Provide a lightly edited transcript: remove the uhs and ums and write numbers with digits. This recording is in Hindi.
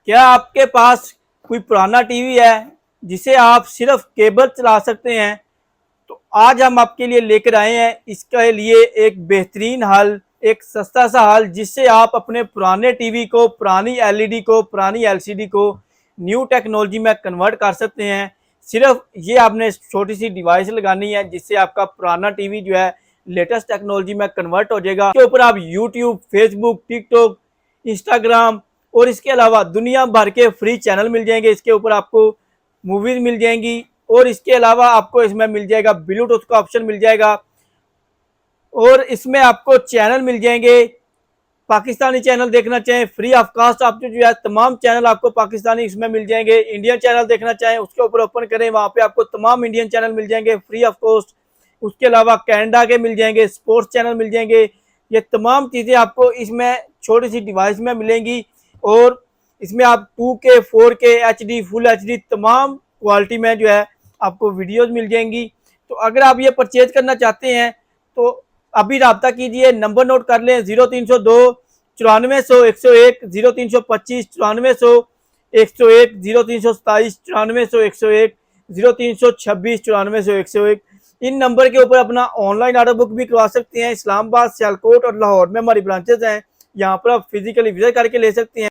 क्या आपके पास कोई पुराना टीवी है जिसे आप सिर्फ केबल चला सकते हैं? तो आज हम आपके लिए लेकर आए हैं इसके लिए एक बेहतरीन हल, एक सस्ता सा हल जिससे आप अपने पुराने टीवी को, पुरानी एलईडी को, पुरानी एलसीडी को न्यू टेक्नोलॉजी में कन्वर्ट कर सकते हैं। सिर्फ ये आपने छोटी सी डिवाइस लगानी है जिससे आपका पुराना टीवी जो है लेटेस्ट टेक्नोलॉजी में कन्वर्ट हो जाएगा। इसके ऊपर आप यूट्यूब, फेसबुक, टिकटॉक, इंस्टाग्राम और इसके अलावा दुनिया भर के फ्री चैनल मिल जाएंगे। इसके ऊपर आपको मूवीज मिल जाएंगी और इसके अलावा आपको इसमें मिल जाएगा ब्लूटूथ का ऑप्शन मिल जाएगा और इसमें आपको चैनल मिल जाएंगे। पाकिस्तानी चैनल देखना चाहें फ्री ऑफ कास्ट आपको जो है तमाम चैनल आपको पाकिस्तानी इसमें मिल जाएंगे। इंडियन चैनल देखना चाहें उसके ऊपर ओपन करें, वहां पे आपको तमाम इंडियन चैनल मिल जाएंगे फ्री ऑफ कॉस्ट। उसके अलावा कनाडा के मिल जाएंगे, स्पोर्ट्स चैनल मिल जाएंगे। ये तमाम चीज़ें आपको इसमें छोटी सी डिवाइस में मिलेंगी और इसमें आप 2K, 4K, HD, full HD तमाम क्वालिटी में जो है आपको वीडियोस मिल जाएंगी। तो अगर आप ये परचेज करना चाहते हैं तो अभी रब्ता कीजिए, नंबर नोट कर लें 0302 9400 101, 0325 9400 101, 0327 9400 101, 0326 9400 101। इन नंबर के ऊपर अपना ऑनलाइन ऑर्डर बुक भी करवा सकते हैं। इस्लामाबाद, सियालकोट और लाहौर में हमारी ब्रांचेज हैं, यहाँ पर आप फिजिकली विजिट करके ले सकते हैं।